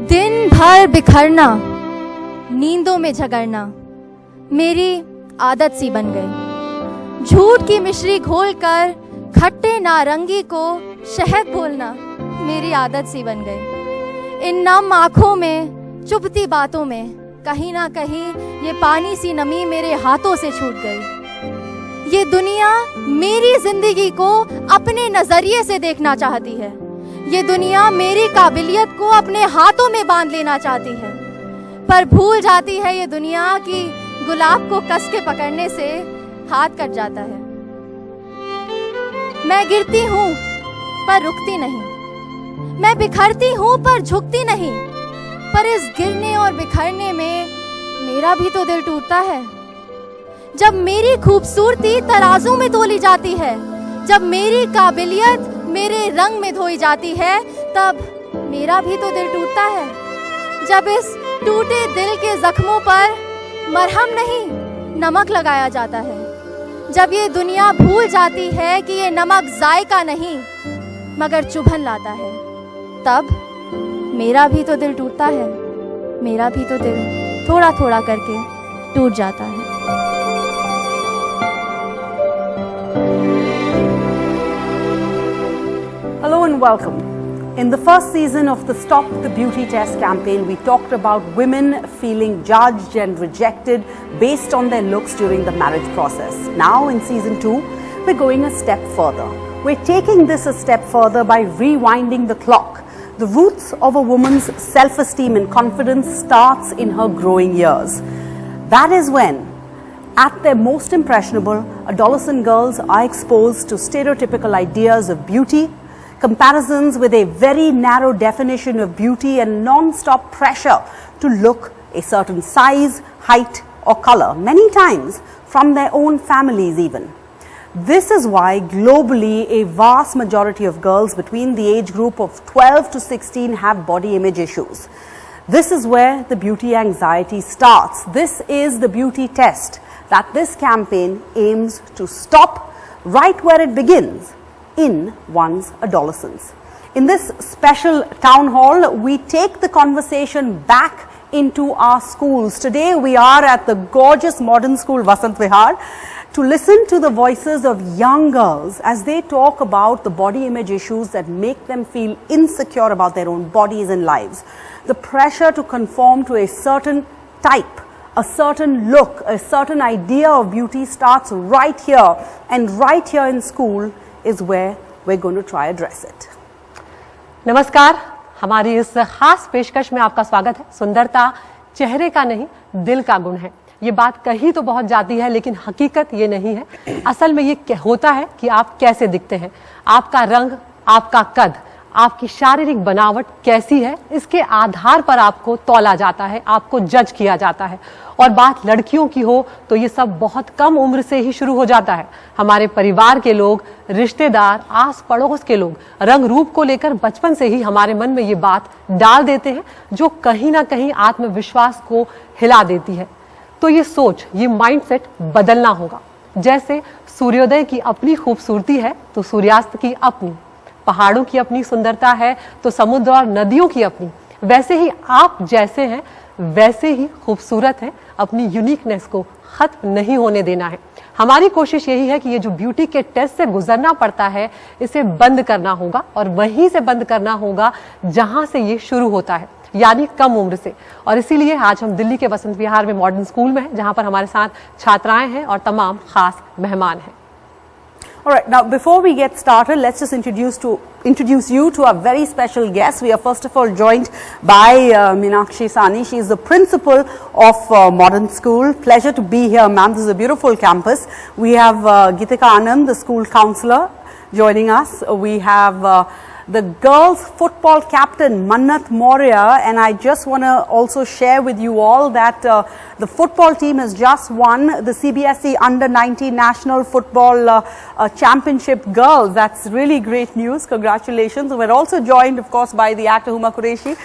दिन भर बिखरना, नींदों में झगड़ना मेरी आदत सी बन गई। झूठ की मिश्री घोलकर खट्टे नारंगी को शहद बोलना मेरी आदत सी बन गई। इन नम आँखों में चुभती बातों में कहीं ना कहीं ये पानी सी नमी मेरे हाथों से छूट गई। ये दुनिया मेरी जिंदगी को अपने नजरिए से देखना चाहती है। ये दुनिया मेरी काबिलियत को अपने हाथों में बांध लेना चाहती है, पर भूल जाती है ये दुनिया कि गुलाब को कस के पकड़ने से हाथ कट जाता है। मैं गिरती हूँ पर रुकती नहीं, मैं बिखरती हूँ पर झुकती नहीं, पर इस गिरने और बिखरने में मेरा भी तो दिल टूटता है। जब मेरी खूबसूरती तराजू में तोली जाती है, जब मेरी काबिलियत मेरे रंग में धोई जाती है, तब मेरा भी तो दिल टूटता है। जब इस टूटे दिल के जख्मों पर मरहम नहीं नमक लगाया जाता है, जब ये दुनिया भूल जाती है कि ये नमक जायका नहीं मगर चुभन लाता है, तब मेरा भी तो दिल टूटता है। मेरा भी तो दिल थोड़ा थोड़ा करके टूट जाता है। Hello and welcome. In the first season of the Stop the Beauty Test campaign, we talked about women feeling judged and rejected based on their looks during the marriage process. Now in season 2, we're going a step further. We're taking this a step further by rewinding the clock. The roots of a woman's self-esteem and confidence starts in her growing years. That is when, at their most impressionable, adolescent girls are exposed to stereotypical ideas of beauty, comparisons with a very narrow definition of beauty, and non-stop pressure to look a certain size, height or color, many times from their own families even. This is why globally a vast majority of girls between the age group of 12 to 16 have body image issues. This is where the beauty anxiety starts. This is the beauty test that this campaign aims to stop right where it begins, in one's adolescence. In this special town hall, we take the conversation back into our schools. Today we are at the gorgeous modern school Vasant Vihar to listen to the voices of young girls as they talk about the body image issues that make them feel insecure about their own bodies and lives. The pressure to conform to a certain type, a certain look, a certain idea of beauty starts right here, and right here in school is where we're going to try address it. नमस्कार, हमारी इस खास पेशकश में आपका स्वागत है। सुंदरता चेहरे का नहीं, दिल का गुण है। ये बात कही तो बहुत जाती है, लेकिन हकीकत ये नहीं है। असल में ये होता है कि आप कैसे दिखते हैं, आपका रंग, आपका कद, आपकी शारीरिक बनावट कैसी है, इसके आधार पर आपको तौला जाता है, आपको जज किया जाता है। और बात लड़कियों की हो तो ये सब बहुत कम उम्र से ही शुरू हो जाता है। हमारे परिवार के लोग, रिश्तेदार, आस पड़ोस के लोग रंग रूप को लेकर बचपन से ही हमारे मन में ये बात डाल देते हैं, जो कहीं ना कहीं आत्मविश्वास को हिला देती है। तो ये सोच, ये माइंडसेट बदलना होगा। जैसे सूर्योदय की अपनी खूबसूरती है तो सूर्यास्त की अपनी, पहाड़ों की अपनी सुंदरता है तो समुद्र और नदियों की अपनी, वैसे ही आप जैसे हैं वैसे ही खूबसूरत हैं। अपनी यूनिकनेस को खत्म नहीं होने देना है। हमारी कोशिश यही है कि ये जो ब्यूटी के टेस्ट से गुजरना पड़ता है, इसे बंद करना होगा, और वहीं से बंद करना होगा जहां से ये शुरू होता है, यानी कम उम्र से। और इसीलिए आज हम दिल्ली के वसंत विहार में मॉडर्न स्कूल में हैं, जहां पर हमारे साथ छात्राएं हैं और तमाम खास मेहमान हैं। All right, now before we get started, let's just introduce you to our very special guest. We are first of all joined by Meenakshi Sani. She is the principal of Modern School. Pleasure to be here, ma'am. This is a beautiful campus. We have Gitika Anand, the school counsellor, joining us. We have the girls football captain Mannat Maurya, and I just want to also share with you all that the football team has just won the CBSE Under 19 National Football Championship Girls. That's really great news. Congratulations. We're also joined, of course, by the actor Huma Qureshi.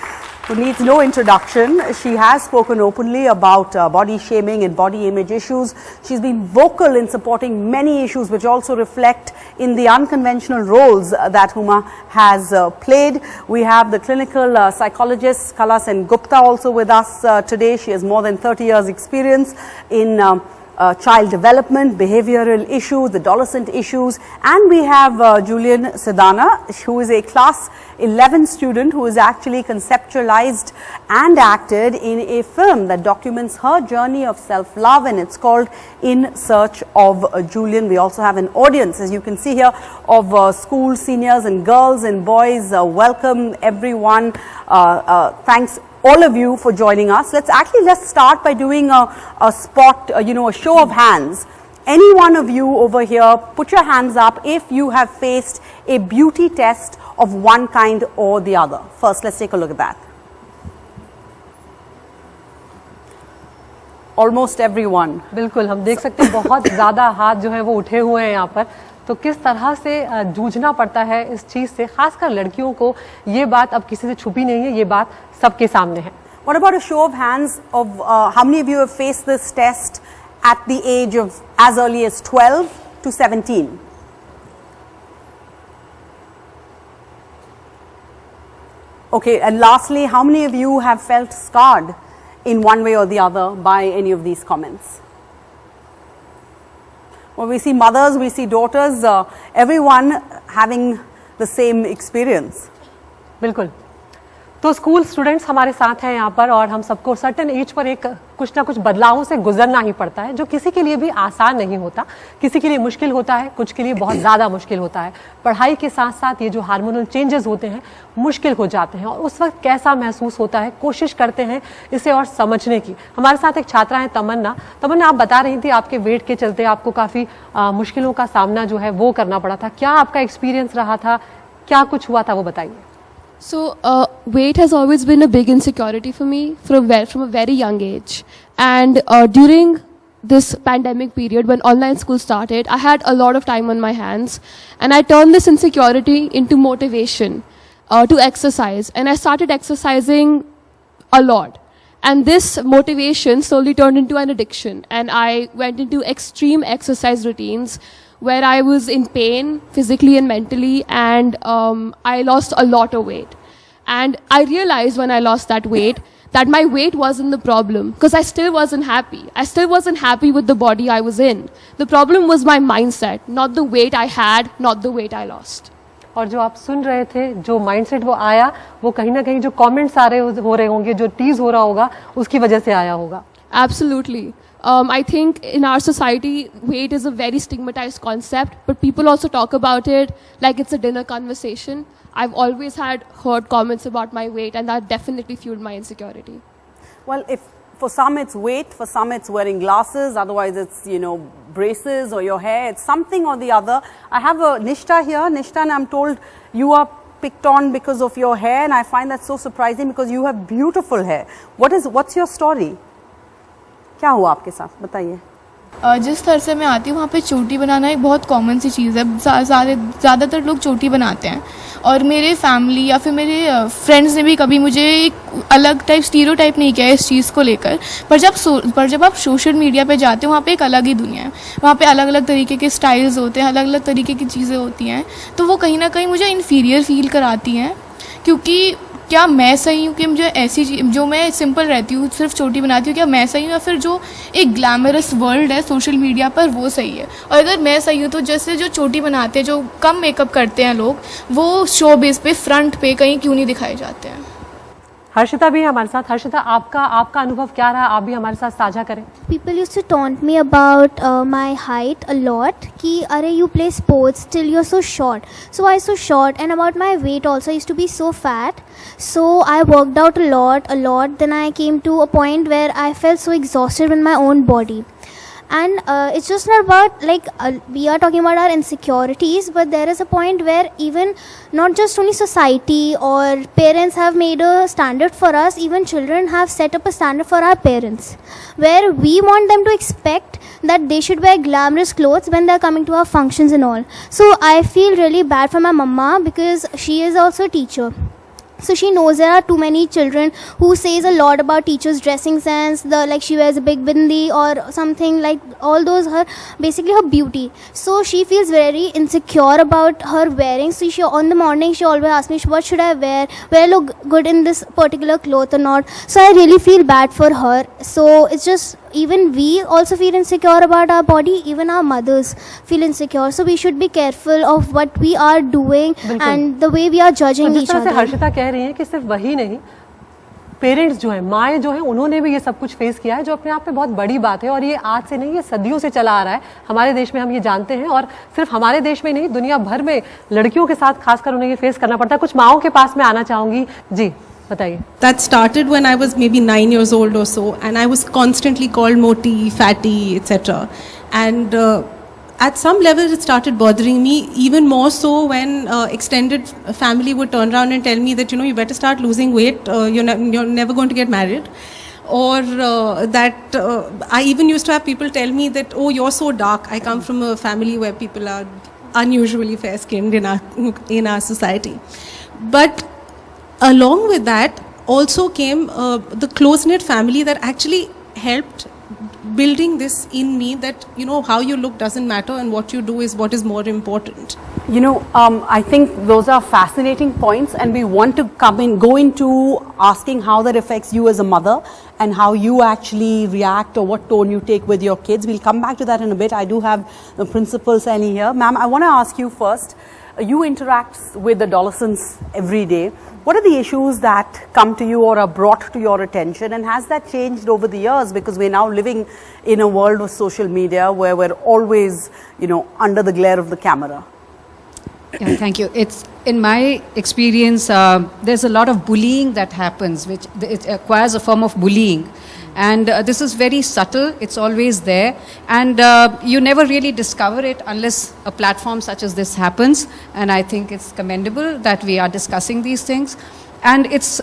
who needs no introduction. She has spoken openly about body shaming and body image issues. She's been vocal in supporting many issues which also reflect in the unconventional roles that Huma has played. We have the clinical psychologist Kala Sen Gupta also with us today. She has more than 30 years experience in child development, behavioral issues, adolescent issues, and we have Julian Sedana, who is a class 11 student who is actually conceptualized and acted in a film that documents her journey of self-love, and it's called In Search of Julian. We also have an audience, as you can see here, of school seniors and girls and boys. Welcome everyone. Thanks all of you for joining us. Let's start by doing a spot, a show of hands. Any one of you over here, put your hands up if you have faced a beauty test of one kind or the other. First, let's take a look at that. Almost everyone. बिल्कुल, हम देख सकते हैं बहुत ज़्यादा हाथ जो है वो उठे हुए हैं यहाँ पर। तो किस तरह से जूझना पड़ता है इस चीज़ से, खासकर लड़कियों को। ये बात अब किसी से छुपी नहीं है, ये बात सबके सामने है। What about a show of hands of how many of you have faced this test at the age of as early as 12 to 17? Okay, and lastly, how many of you have felt scarred in one way or the other by any of these comments? Well, we see mothers, we see daughters, everyone having the same experience. बिल्कुल। तो school students हमारे साथ हैं यहाँ पर, और हम सबको सर्टेन एज पर एक कुछ ना कुछ बदलावों से गुजरना ही पड़ता है, जो किसी के लिए भी आसान नहीं होता। किसी के लिए मुश्किल होता है, कुछ के लिए बहुत ज़्यादा मुश्किल होता है। पढ़ाई के साथ साथ ये जो हार्मोनल चेंजेस होते हैं मुश्किल हो जाते हैं, और उस वक्त कैसा महसूस होता है कोशिश करते हैं इसे और समझने की। हमारे साथ एक छात्रा है तमन्ना। आप बता रही थी आपके वेट के चलते आपको काफ़ी मुश्किलों का सामना जो है वो करना पड़ा था। क्या आपका एक्सपीरियंस रहा था, क्या कुछ हुआ था, वो बताइए। So weight has always been a big insecurity for me from a very young age, and during this pandemic period when online school started, I had a lot of time on my hands, and I turned this insecurity into motivation to exercise, and I started exercising a lot, and this motivation slowly turned into an addiction, and I went into extreme exercise routines where I was in pain physically and mentally, and I lost a lot of weight. And I realized when I lost that weight that my weight wasn't the problem, because I still wasn't happy. I still wasn't happy with the body I was in. The problem was my mindset, not the weight I had, not the weight I lost. और जो आप सुन रहे थे, जो mindset वो आया, वो कहीं ना कहीं जो कमेंट्स आ रहे हो रहे होंगे, जो टीज हो रहा होगा, उसकी वजह से आया होगा। Absolutely. I think in our society, weight is a very stigmatized concept, but people also talk about it like it's a dinner conversation. I've always heard comments about my weight, and that definitely fueled my insecurity. Well, if for some it's weight, for some it's wearing glasses, otherwise it's, braces or your hair, it's something or the other. I have a Nishta here. Nishta, and I'm told you are picked on because of your hair, and I find that so surprising because you have beautiful hair. What's your story? क्या हुआ आपके साथ, बताइए। जिस तरह से मैं आती हूँ वहाँ पे चोटी बनाना एक बहुत कॉमन सी चीज़ है। ज़्यादातर लोग चोटी बनाते हैं, और मेरे फैमिली या फिर मेरे फ्रेंड्स ने भी कभी मुझे एक अलग स्टीरियोटाइप नहीं किया है इस चीज़ को लेकर। पर जब आप सोशल मीडिया पे जाते हो, वहाँ पे एक अलग ही दुनिया है। वहाँ पे अलग अलग तरीके के स्टाइल्स होते हैं, अलग अलग तरीके की चीज़ें होती हैं, तो वो कहीं ना कहीं मुझे इन्फीरियर फील कराती हैं। क्योंकि क्या मैं सही हूँ कि मुझे ऐसी जो मैं सिंपल रहती हूँ, सिर्फ चोटी बनाती हूँ, क्या मैं सही हूँ, या फिर जो एक ग्लैमरस वर्ल्ड है सोशल मीडिया पर वो सही है? और अगर मैं सही हूँ तो जैसे जो चोटी बनाते हैं, जो कम मेकअप करते हैं लोग, वो शो बेस पे फ्रंट पे कहीं क्यों नहीं दिखाए जाते हैं? हर्षिता भी है हमारे साथ। हर्षिता, आपका अनुभव क्या रहा, आप भी हमारे साथ साझा करें। People used to taunt me about my height a lot, कि अरे you play sports till you're so short. So I was so short, and about my weight also, I used to be so fat. So I worked out a lot. Then I came to a point where I felt so exhausted with my own body. And it's just not about we are talking about our insecurities, but there is a point where even not just only society or parents have made a standard for us, even children have set up a standard for our parents, where we want them to expect that they should wear glamorous clothes when they are coming to our functions and all. So I feel really bad for my mama because she is also a teacher. So she knows there are too many children who says a lot about teachers' dressing sense, like she wears a big bindi or something, like all those, basically her beauty. So she feels very insecure about her wearing. So she on the morning she always asks me, what should I wear? Will I look good in this particular cloth or not? So I really feel bad for her. So it's just, even we also feel insecure about our body, even our mothers feel insecure. So we should be careful of what we are doing and the way we are judging जिस each तरह से other. Harshita कह रही है कि सिर्फ वही नहीं, पेरेंट्स जो है, माएँ जो हैं, उन्होंने भी ये सब कुछ फेस किया है, जो अपने आप में बहुत बड़ी बात है। और ये आज से नहीं, ये सदियों से चला आ रहा है हमारे देश में, हम ये जानते हैं। और सिर्फ हमारे देश में नहीं, दुनिया भर में लड़कियों के साथ खासकर उन्हें ये फेस करना पड़ता है। कुछ माओं के पास मैं आना चाहूंगी। जी बताइए। That started when I was maybe 9 years old or so, and I was constantly called moti, fatty, etc. And at some level it started bothering me, even more so when extended family would turn around and tell me that, you better start losing weight, you're never going to get married. Or that I even used to have people tell me that, oh, you're so dark. I come from a family where people are unusually fair skinned in our society. But along with that also came the close-knit family that actually helped building this in me, that how you look doesn't matter and what you do is what is more important. I think those are fascinating points, and we want to go into asking how that affects you as a mother and how you actually react or what tone you take with your kids. We'll come back to that in a bit. I do have the principal Sally here. Ma'am, I want to ask you first, you interact with adolescents every day. What are the issues that come to you or are brought to your attention, and has that changed over the years, because we're now living in a world of social media where we're always, under the glare of the camera? Yeah, thank you. It's in my experience, there's a lot of bullying that happens, which it acquires a form of bullying. And this is very subtle, it's always there, and you never really discover it unless a platform such as this happens. And I think it's commendable that we are discussing these things. And it's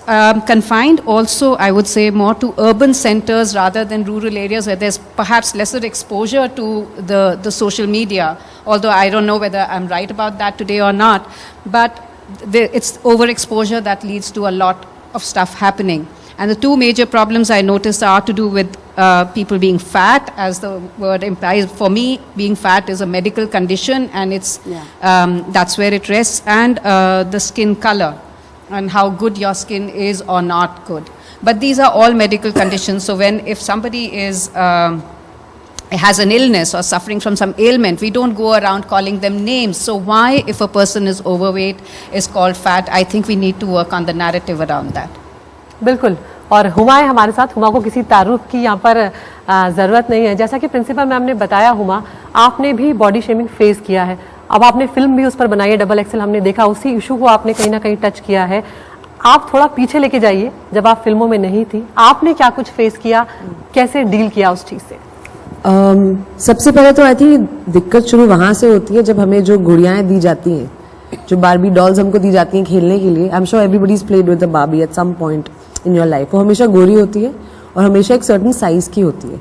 confined also, I would say, more to urban centers rather than rural areas where there's perhaps lesser exposure to the social media. Although I don't know whether I'm right about that today or not, but it's overexposure that leads to a lot of stuff happening. And the two major problems I noticed are to do with people being fat, as the word implies. For me, being fat is a medical condition, and it's that's where it rests, and the skin color and how good your skin is or not good. But these are all medical conditions. So if somebody has an illness or suffering from some ailment, we don't go around calling them names. So why, if a person is overweight, is called fat? I think we need to work on the narrative around that. बिल्कुल। और हुमा है हमारे साथ। हुमा को किसी तारुफ की यहाँ पर ज़रूरत नहीं है। जैसा कि प्रिंसिपल मैम ने बताया, हुमा आपने भी बॉडी शेमिंग फेस किया है। अब आपने फिल्म भी उस पर बनाई है, डबल एक्सेल, हमने देखा, उसी इशू को आपने कहीं ना कहीं टच किया है। आप थोड़ा पीछे लेके जाइए, जब आप फिल्मों में नहीं थी, आपने क्या कुछ फेस किया, कैसे डील किया उस चीज़ से? सबसे पहले तो आई थिंक दिक्कत शुरू वहाँ से होती है जब हमें जो गुड़ियाएँ दी जाती हैं, जो बारबी डॉल्स हमको दी जाती हैं खेलने के लिए। I am sure everybody is played with the Barbie at some point in your life. वो हमेशा गोरी होती है और हमेशा एक सर्टन साइज की होती है।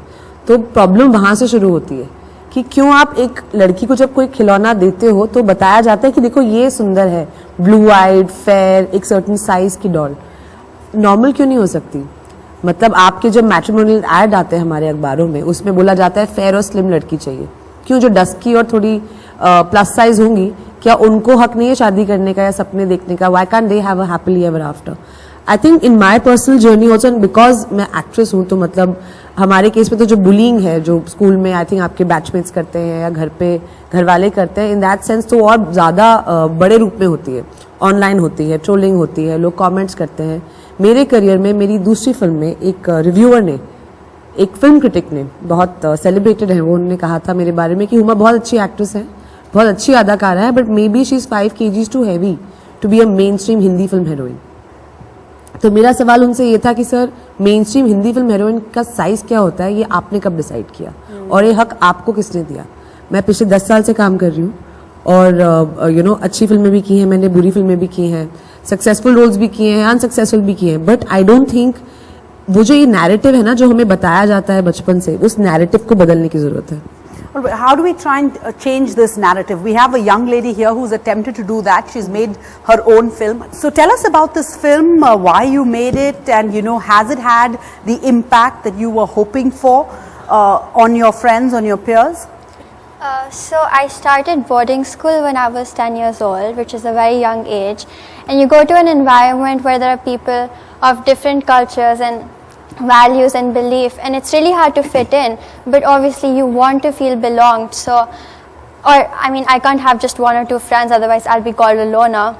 तो प्रॉब्लम वहाँ से शुरू होती है कि क्यों आप एक लड़की को जब कोई खिलौना देते हो तो बताया जाता है कि देखो ये सुंदर है, ब्लू आइड, फेयर, एक सर्टन साइज की डॉल। नॉर्मल क्यों नहीं हो सकती? मतलब आपके जब मैट्रिमोनियल ऐड आते हैं हमारे अखबारों में, उसमें बोला जाता है फेयर और स्लिम लड़की चाहिए। क्यों जो डस्की और थोड़ी प्लस साइज होंगी, क्या उनको हक नहीं है शादी करने का या सपने देखने का? Why can they have a happily ever after? I think in my personal journey also, and because मैं एक्ट्रेस हूँ, तो मतलब हमारे केस में तो जो बुलिंग है, जो स्कूल में आई थिंक आपके बैचमेट्स करते हैं या घर पे घर वाले करते हैं, इन दैट सेंस तो और ज़्यादा बड़े रूप में होती है। ऑनलाइन होती है, ट्रोलिंग होती है, लोग कमेंट्स करते हैं। मेरे करियर में मेरी दूसरी फिल्म में एक रिव्यूअर ने, एक फिल्म क्रिटिक ने, बहुत सेलिब्रेटेड है वो, उन्होंने कहा था मेरे बारे में कि हुमा बहुत अच्छी एक्ट्रेस है, बहुत अच्छी अदाकारा है, but maybe she is 5 kgs too heavy to be a mainstream Hindi film heroine. तो मेरा सवाल उनसे ये था कि sir, mainstream Hindi film heroine का साइज क्या होता है, ये आपने कब डिसाइड किया और ये हक आपको किसने दिया? मैं पिछले 10 साल से काम कर रही हूँ और अच्छी फिल्में भी की हैं मैंने, बुरी फिल्में भी की हैं, सक्सेसफुल रोल्स भी किए हैं, अनसक्सेसफुल भी किए हैं, बट आई डोंट थिंक वो जो ये नैरेटिव है ना, जो हमें बताया जाता है बचपन से, उस नैरेटिव को बदलने की जरूरत है। Well, how do we try and change this narrative? We have a young lady here who's attempted to do that. She's made her own film. So tell us about this film, why you made it, and has it had the impact that you were hoping for on your friends, on your peers? So I started boarding school when I was 10 years old, which is a very young age. And you go to an environment where there are people of different cultures and values and belief, and it's really hard to fit in, but obviously you want to feel belonged. So, I can't have just one or two friends, otherwise I'll be called a loner.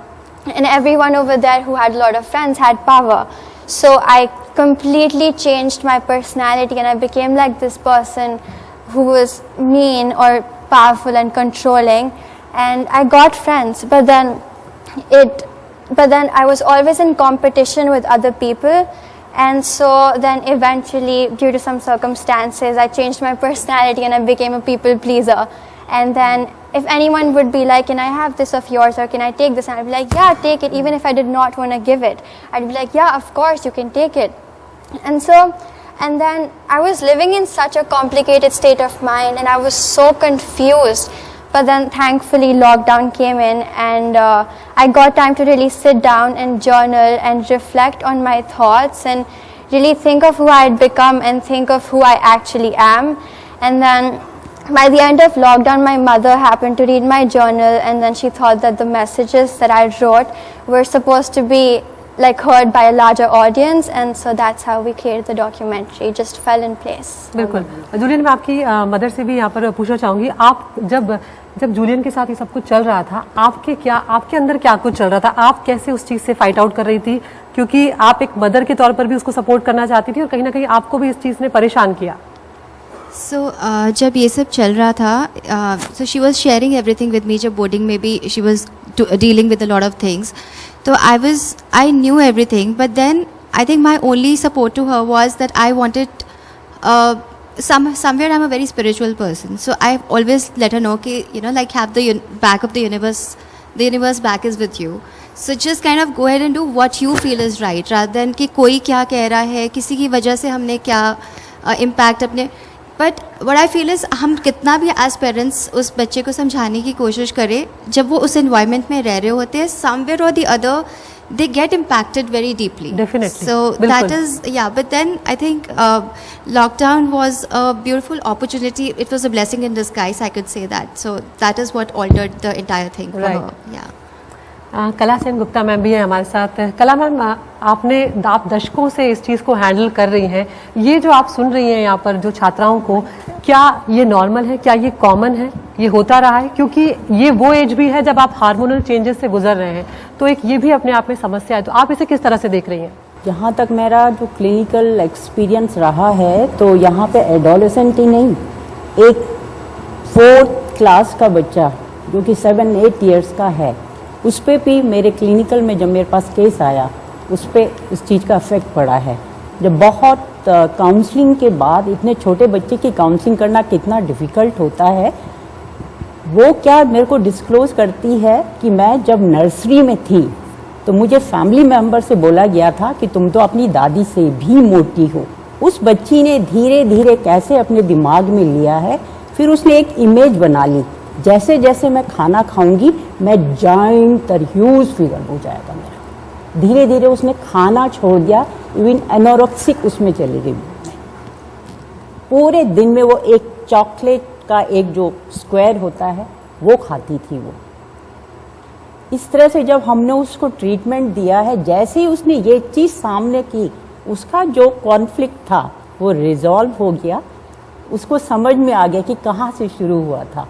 And everyone over there who had a lot of friends had power. So I completely changed my personality, and I became like this person who was mean or powerful and controlling, and I got friends, but then I was always in competition with other people. And so then eventually, due to some circumstances, I changed my personality and I became a people pleaser. And then if anyone would be like, can I have this of yours, or can I take this? And I'd be like, yeah, take it. Even if I did not want to give it, I'd be like, yeah, of course, you can take it. And then I was living in such a complicated state of mind, and I was so confused. But then thankfully lockdown came in, and I got time to really sit down and journal and reflect on my thoughts and really think of who I had become and think of who I actually am. And then by the end of lockdown, my mother happened to read my journal, and then she thought that the messages that I wrote were supposed to be like heard by a larger audience, and so that's how we created the documentary. It just fell in place. बिल्कुल। Julian, मैं आपकी mother से भी यहाँ पर पूछना चाहूँगी, आप जब जूलियन के साथ ये सब कुछ चल रहा था, आपके अंदर क्या कुछ चल रहा था? आप कैसे उस चीज़ से फाइट आउट कर रही थी? क्योंकि आप एक मदर के तौर पर भी उसको सपोर्ट करना चाहती थी, और कहीं ना कहीं आपको भी इस चीज़ ने परेशान किया। जब ये सब चल रहा था, so she was sharing everything with me. जब boarding में भी she was dealing with a lot of things. So I knew everything, but then I think my only support to her was that I wanted, somewhere I'm a very spiritual person. So I always let her know that, like, have the back of the universe back is with you. So just kind of go ahead and do what you feel is right, rather than कि कोई क्या कह रहा है, किसी की वजह से हमने क्या impact अपने. But what I feel is, हम कितना भी एज पेरेंट्स उस बच्चे को समझाने की कोशिश करें, जब वो उस एनवायरनमेंट में रह रहे होते हैं, समवेयर और the other they get impacted very deeply. Definitely. So that is, yeah, but then I think lockdown was a beautiful opportunity. It was a blessing in disguise, I could say that. So that is what altered the entire thing for her. Yeah. कला Sen Gupta ma'am भी है हमारे साथ। कला ma'am, आप दशकों से इस चीज़ को हैंडल कर रही हैं। ये जो आप सुन रही हैं यहाँ पर जो छात्राओं को, क्या ये नॉर्मल है, क्या ये कॉमन है, ये होता रहा है? क्योंकि ये वो एज भी है जब आप हार्मोनल चेंजेस से गुजर रहे हैं, तो एक ये भी अपने आप में समस्या है। तो आप इसे किस तरह से देख रही हैं? यहाँ तक मेरा जो क्लिनिकल एक्सपीरियंस रहा है, तो यहाँ पे एडोलेसेंट ही नहीं, एक 4th क्लास का बच्चा जो कि 7-8 ईयर्स का है, उस पर भी मेरे क्लिनिकल में जब मेरे पास केस आया, उस पर इस चीज़ का इफेक्ट पड़ा है। जब बहुत काउंसलिंग के बाद इतने छोटे बच्चे की काउंसलिंग करना कितना डिफ़िकल्ट होता है, वो क्या मेरे को डिस्क्लोज करती है कि मैं जब नर्सरी में थी तो मुझे फैमिली मेम्बर से बोला गया था कि तुम तो अपनी दादी से भी मोटी हो। उस बच्ची ने धीरे धीरे कैसे अपने दिमाग में लिया है, फिर उसने एक इमेज बना ली, जैसे जैसे मैं खाना खाऊंगी मैं जाइंट ह्यूज फिगर हो जाएगा मेरा। धीरे धीरे उसने खाना छोड़ दिया, इवन एनोरेक्सिक उसमें चली गई। पूरे दिन में वो एक चॉकलेट का एक जो स्क्वायर होता है वो खाती थी वो। इस तरह से जब हमने उसको ट्रीटमेंट दिया है, जैसे ही उसने ये चीज़ सामने की, उसका जो कॉन्फ्लिक्ट था वो रिजॉल्व हो गया। उसको समझ में आ गया कि कहाँ से शुरू हुआ था।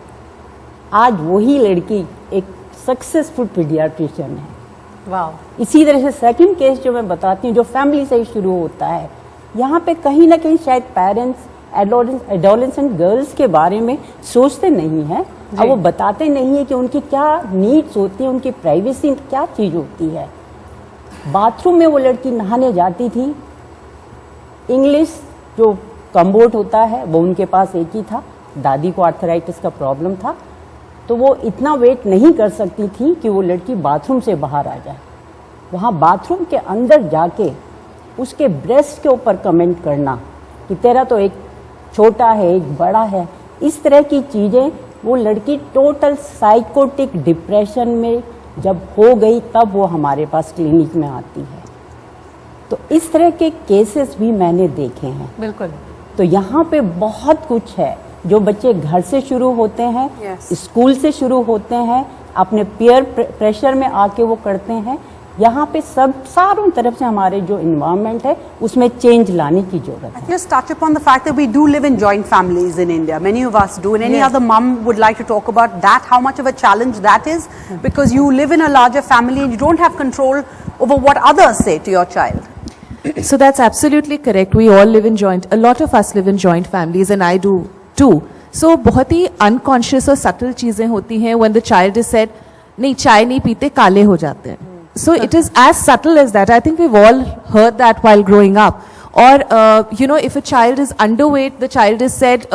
आज वही लड़की एक सक्सेसफुल पीडियाट्रिशियन है। वाह। इसी तरह से सेकंड केस जो मैं बताती हूँ, जो फैमिली से ही शुरू होता है, यहाँ पे कहीं ना कहीं शायद पेरेंट्स एडोलेसेंट गर्ल्स के बारे में सोचते नहीं हैं, और वो बताते नहीं है कि उनकी क्या नीड्स होती हैं, उनकी प्राइवेसी क्या चीज़ होती है। बाथरूम में वो लड़की नहाने जाती थी, इंग्लिश जो कम्बोर्ड होता है वो उनके पास एक ही था, दादी को आर्थराइटिस का प्रॉब्लम था, तो वो इतना वेट नहीं कर सकती थी कि वो लड़की बाथरूम से बाहर आ जाए। वहाँ बाथरूम के अंदर जाके उसके ब्रेस्ट के ऊपर कमेंट करना कि तेरा तो एक छोटा है, एक बड़ा है, इस तरह की चीज़ें, वो लड़की टोटल साइकोटिक डिप्रेशन में जब हो गई तब वो हमारे पास क्लिनिक में आती है। तो इस तरह के केसेस भी मैंने देखे हैं। बिल्कुल। तो यहाँ पे बहुत कुछ है जो बच्चे घर से शुरू होते हैं, स्कूल से शुरू होते हैं, अपने पीयर प्रेशर में आके वो करते हैं। यहाँ पे सब सारों तरफ से हमारे जो इन्वायरमेंट है उसमें चेंज लाने की जरूरत है। Just touch upon the fact that we do live in joint families in India. Many of us do, and any other mum would like to talk about that, how much of a challenge that is, because you live in a larger family and you don't have control over what others say to your child. So that's absolutely correct. We all live in a lot of us live in joint families, and I do too. So बहुत ही unconscious और subtle चीजें होती हैं when the child is said, नहीं चाय नहीं पीते काले हो जाते हैं. So it is as subtle as that. I think we've all heard that while growing up. Or, if a child is underweight, the child is said,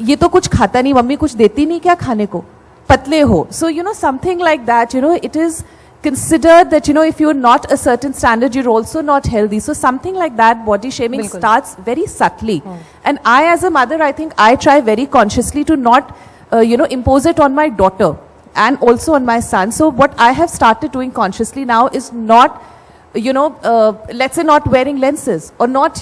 ये तो कुछ खाता नहीं, मम्मी कुछ देती नहीं क्या खाने को, पतले हो. So, something like that, it is considered that, if you're not a certain standard, you're also not healthy. So something like that, body shaming starts very subtly. And I, as a mother, I think I try very consciously to not, impose it on my daughter and also on my son. So what I have started doing consciously now is not, let's say not wearing lenses or not,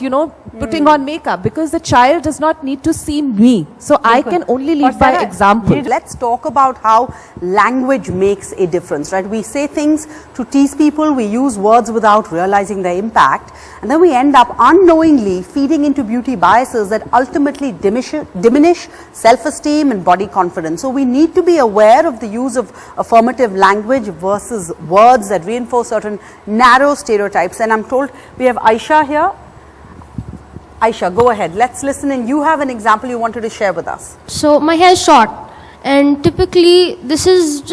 putting on makeup, because the child does not need to see me. So I can only lead by example. Let's talk about how language makes a difference, right? We say things to tease people, we use words without realizing their impact, and then we end up unknowingly feeding into beauty biases that ultimately diminish self-esteem and body confidence. So we need to be aware of the use of affirmative language versus words that reinforce certain narrow stereotypes. And I'm told we have Aisha here. Aisha, go ahead. Let's listen, and you have an example you wanted to share with us. So my hair is short, and typically this is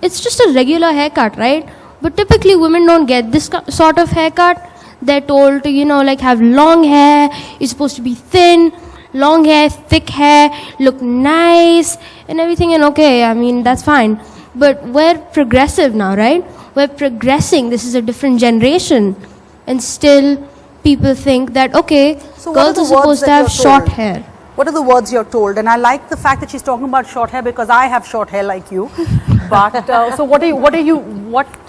it's just a regular haircut, right? But typically women don't get this sort of haircut. They're told to, have long hair, you're supposed to be thin, long hair, thick hair, look nice and everything, and okay, I mean, that's fine. But we're progressive now, right? We're progressing. This is a different generation. And still people think that, okay, so girls are supposed to have short hair. What are the words you're told? And I like the fact that she's talking about short hair, because I have short hair like you. But so what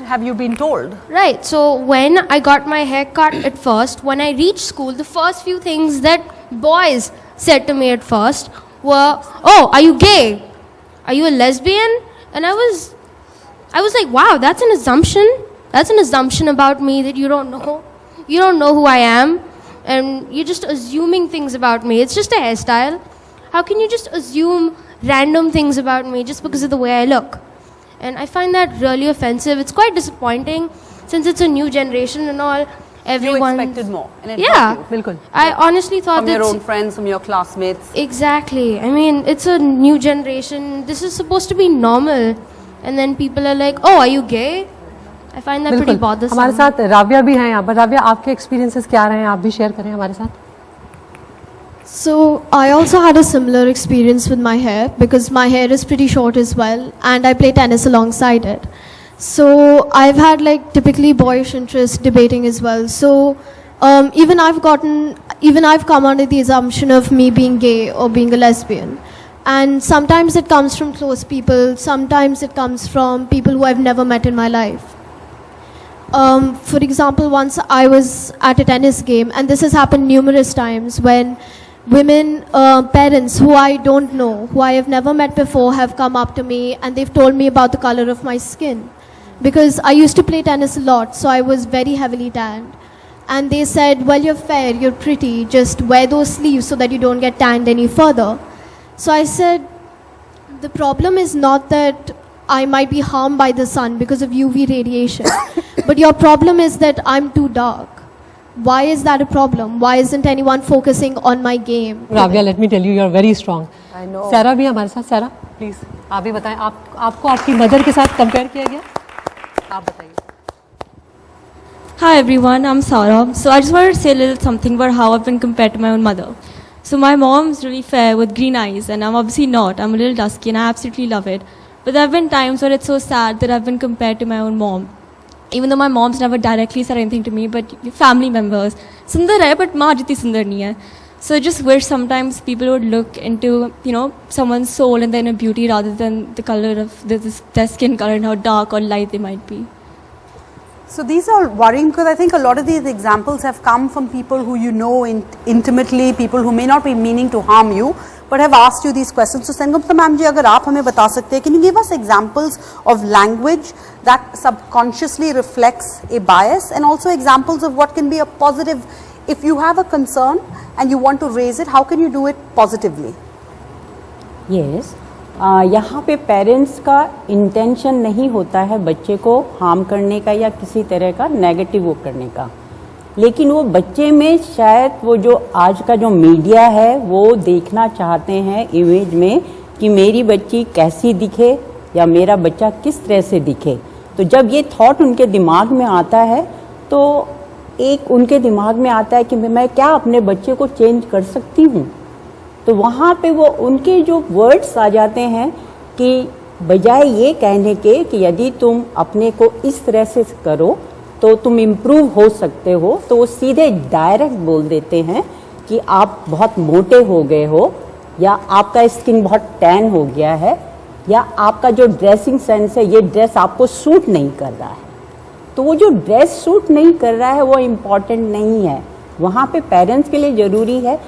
have you been told? Right. So when I got my hair cut at first, when I reached school, the first few things that boys said to me at first were, "Oh, are you gay? Are you a lesbian?" And I was like, wow, that's an assumption. That's an assumption about me that you don't know. You don't know who I am, and you're just assuming things about me. It's just a hairstyle. How can you just assume random things about me just because of the way I look? And I find that really offensive. It's quite disappointing, since it's a new generation and all. Everyone. You expected more. And it yeah. got you. I honestly thought from your own friends, from your classmates. Exactly. I mean, it's a new generation. This is supposed to be normal. And then people are like, "Oh, are you gay?" I find that pretty bothersome. हमारे साथ राव्या भी हैं यहाँ पर. राव्या, आपके experiences क्या रहे हैं? आप भी share करें हमारे साथ. So I also had a similar experience with my hair, because my hair is pretty short as well, and I play tennis alongside it. So I've had typically boyish interest debating as well. So even I've come under the assumption of me being gay or being a lesbian. And sometimes it comes from close people, sometimes it comes from people who I've never met in my life. For example, once I was at a tennis game, and this has happened numerous times, when women, parents who I don't know, who I have never met before, have come up to me and they've told me about the color of my skin. Because I used to play tennis a lot, so I was very heavily tanned. And they said, "Well, you're fair, you're pretty, just wear those sleeves so that you don't get tanned any further." So I said, the problem is not that I might be harmed by the sun because of UV radiation, but your problem is that I'm too dark. Why is that a problem? Why isn't anyone focusing on my game? Ravya, let me tell you, you're very strong. I know. Sarah भी हमारे साथ. Sarah, please, आप भी बताएं. आपको आपकी mother के साथ compare किया गया? आप बताइए. Hi everyone, I'm Sarah. So I just wanted to say a little something about how I've been compared to my own mother. So my mom's really fair with green eyes, and I'm obviously not. I'm a little dusky and I absolutely love it. But there have been times where it's so sad that I've been compared to my own mom. Even though my mom's never directly said anything to me, but family members. Sundar hai, but maa jitni sundar nahi hai. So I just wish sometimes people would look into, you know, someone's soul and their inner beauty rather than the color of their skin color and how dark or light they might be. So these are worrying because I think a lot of these examples have come from people who you know intimately, people who may not be meaning to harm you, but have asked you these questions. So Sengupta ma'am ji, अगर आप हमें बता सकते हैं, can you give us examples of language that subconsciously reflects a bias, and also examples of what can be a positive, if you have a concern and you want to raise it, how can you do it positively? Yes. यहाँ पे parents का intention नहीं होता है बच्चे को harm करने का या किसी तरह का नेगेटिव वो करने का, लेकिन वो बच्चे में शायद वो जो आज का जो मीडिया है वो देखना चाहते हैं इमेज में कि मेरी बच्ची कैसी दिखे या मेरा बच्चा किस तरह से दिखे। तो जब ये थॉट उनके दिमाग में आता है तो एक उनके दिमाग में आता है कि मैं क्या अपने बच्चे को चेंज कर सकती हूँ। तो वहाँ पे वो उनके जो वर्ड्स आ जाते हैं कि बजाय ये कहने के कि यदि तुम अपने को इस तरह से करो तो तुम इम्प्रूव हो सकते हो, तो वो सीधे डायरेक्ट बोल देते हैं कि आप बहुत मोटे हो गए हो, या आपका स्किन बहुत टैन हो गया है, या आपका जो ड्रेसिंग सेंस है ये ड्रेस आपको सूट नहीं कर रहा है। तो वो जो ड्रेस सूट नहीं कर रहा है वो इम्पॉर्टेंट नहीं है, वहाँ पे पेरेंट्स के लिए ज़रूरी है।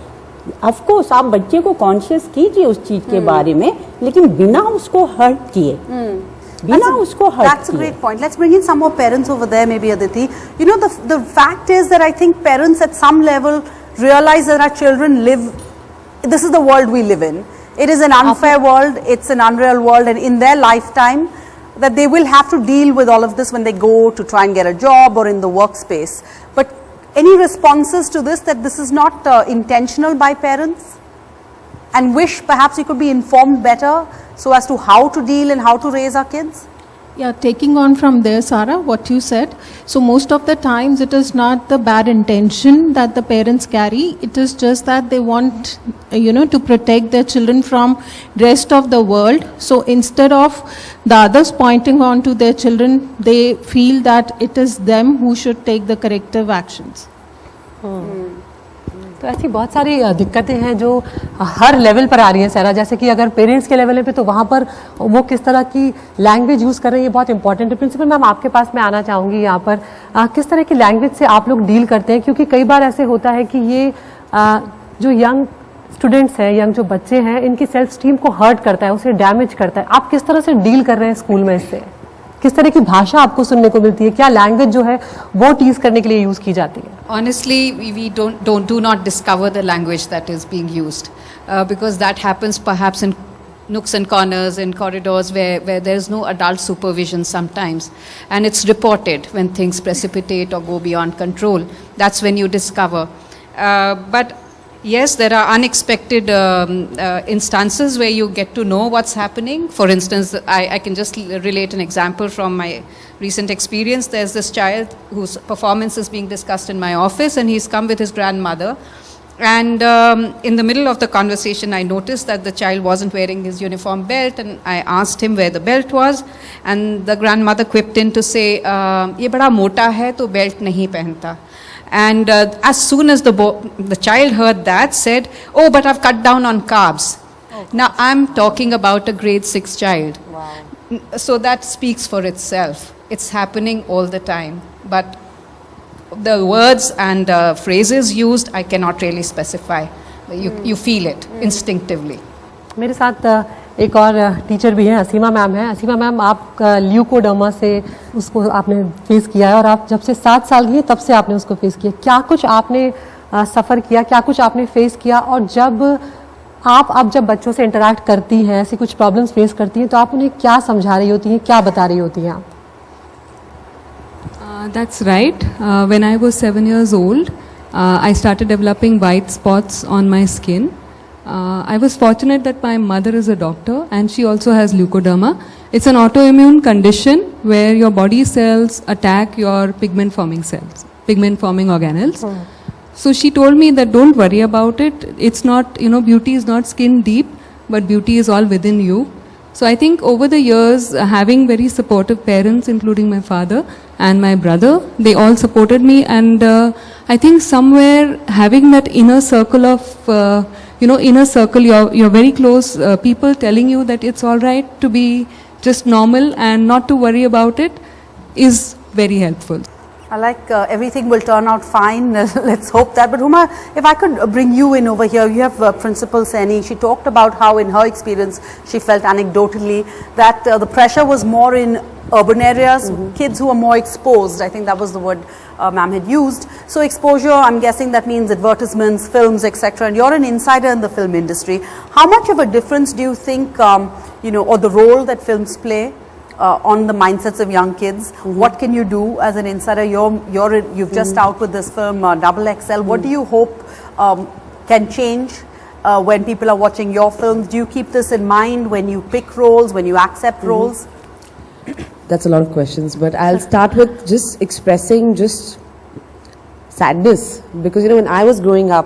ऑफ कोर्स आप बच्चे को कॉन्शियस कीजिए उस चीज़ के बारे में, लेकिन बिना उसको हर्ट किए, बिना उसको हर्ट किए। That's a great point. Let's bring in some more parents over there, maybe Aditi. You know, the fact is that I think parents at some level realize that our children live, this is the world we live in. It is an unfair world, it's an unreal world, and in their lifetime that they will have to deal with all of this when they go to try and get a job or in the workspace. But any responses to this, that this is not intentional by parents, and wish perhaps you could be informed better so as to how to deal and how to raise our kids? Yeah, taking on from there, Sarah, what you said. So most of the times it is not the bad intention that the parents carry. It is just that they want, to protect their children from rest of the world. So instead of the others pointing on to their children, they feel that it is them who should take the corrective actions. तो ऐसी बहुत सारी दिक्कतें हैं जो हर level पर आ रही हैं सारा, जैसे कि अगर पेरेंट्स के लेवल पे तो वहाँ पर वो किस तरह की लैंग्वेज यूज़ कर रहे हैं ये बहुत इंपॉर्टेंट है। प्रिंसिपल मैम आपके पास मैं आना चाहूँगी यहाँ पर, किस तरह की लैंग्वेज से आप लोग डील करते हैं, क्योंकि कई बार ऐसे होता है कि ये जो यंग स्टूडेंट्स हैं, यंग जो बच्चे हैं, इनकी सेल्फ स्टीम को हर्ट करता है, उसे डैमेज करता है। आप किस तरह से डील कर रहे हैं स्कूल में इससे, किस तरह की भाषा आपको सुनने को मिलती है, क्या लैंग्वेज जो है वो टीज करने के लिए यूज की जाती है? Honestly, we do not discover the language that is being used because that happens perhaps in nooks and corners, in corridors where there is no adult supervision sometimes, and it's reported when things precipitate or go beyond control. That's when you discover. But yes, there are unexpected instances where you get to know what's happening. For instance, I can just relate an example from my recent experience. There's this child whose performance is being discussed in my office, and he's come with his grandmother. And in the middle of the conversation, I noticed that the child wasn't wearing his uniform belt, and I asked him where the belt was, and the grandmother quipped in to say, "ये बड़ा मोटा है तो belt नहीं पहनता." And as soon as the child heard that, said, "Oh, but I've cut down on carbs." Now I'm talking about a grade 6 child. Wow. So that speaks for itself. It's happening all the time. But the words and phrases used, I cannot really specify. You feel it instinctively. मेरे साथ एक और teacher भी हैं, असीमा ma'am हैं। असीमा ma'am, आप leucoderma से उसको आपने फेस किया है, और आप जब से 7 साल की हैं तब से आपने उसको फेस किया। क्या कुछ आपने सफ़र किया, क्या कुछ आपने फेस किया, और जब आप जब बच्चों से इंटरेक्ट करती हैं, ऐसी कुछ प्रॉब्लम्स फेस करती हैं, तो आप उन्हें क्या समझा रही होती हैं, क्या बता रही होती हैं आप? That's right. When I was 7 years old, I started developing white spots on my skin. I was fortunate that my mother is a doctor and she also has leukoderma. It's an autoimmune condition where your body cells attack your pigment forming organelles. So she told me that don't worry about it. It's not, beauty is not skin deep, but beauty is all within you. So I think over the years, having very supportive parents, including my father and my brother, they all supported me, and I think somewhere having that inner circle of, inner circle, you're very close, people telling you that it's all right to be just normal and not to worry about it is very helpful. I like everything will turn out fine. Let's hope that. But Huma, if I could bring you in over here, you have Principal Saini. She talked about how in her experience she felt anecdotally that the pressure was more in urban areas, kids who are more exposed. I think that was the word ma'am had used. So exposure, I'm guessing that means advertisements, films, etc. And you're an insider in the film industry. How much of a difference do you think, or the role that films play on the mindsets of young kids? What can you do as an insider? You've just out with this film XXL. What do you hope can change when people are watching your films? Do you keep this in mind when you pick roles, when you accept roles? That's a lot of questions, but I'll start with just expressing just sadness, because when I was growing up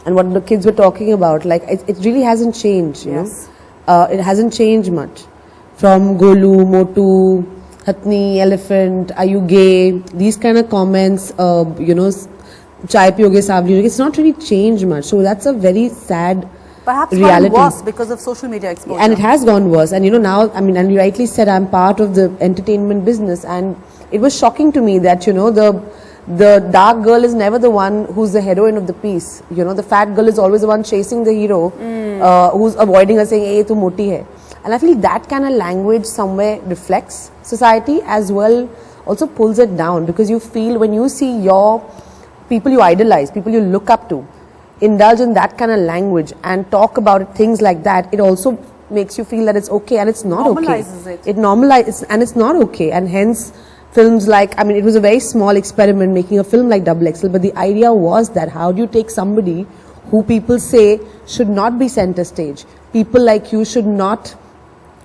and what the kids were talking about, like it really hasn't changed. You know, it hasn't changed much. From Golu, Motu, Hatni, Elephant, are you gay? These kind of comments, chai piyoge, savli, it's not really changed much. So that's a very sad Perhaps reality. Perhaps worse because of social media exposure. And it has gone worse. And now, and you rightly said, I'm part of the entertainment business, and it was shocking to me that, the dark girl is never the one who's the heroine of the piece. The fat girl is always the one chasing the hero, who's avoiding her, saying, hey, tu moti hai. And I feel that kind of language somewhere reflects society as well, also pulls it down, because you feel when you see your people you idolize, people you look up to, indulge in that kind of language and talk about things like that, it also makes you feel that it's okay, and it's not normalizes okay. It normalizes, and it's not okay, and hence films like, it was a very small experiment making a film like XXL, but the idea was that how do you take somebody who people say should not be center stage, people like you should not,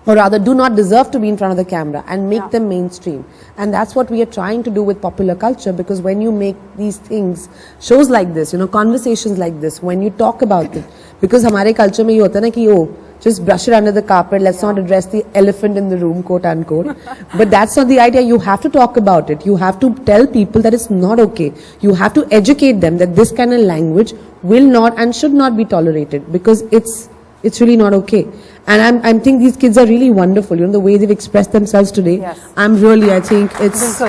or rather do not deserve to be in front of the camera, and make them mainstream. And that's what we are trying to do with popular culture, because when you make these things, shows like this, conversations like this, when you talk about it, because hamare culture mein ye hota na ki just brush it under the carpet, let's not address the elephant in the room, quote unquote. But that's not the idea. You have to talk about it. You have to tell people that it's not okay. You have to educate them that this kind of language will not and should not be tolerated, because it's really not okay. And I think these kids are really wonderful. The way they've expressed themselves today. Yes. I think it's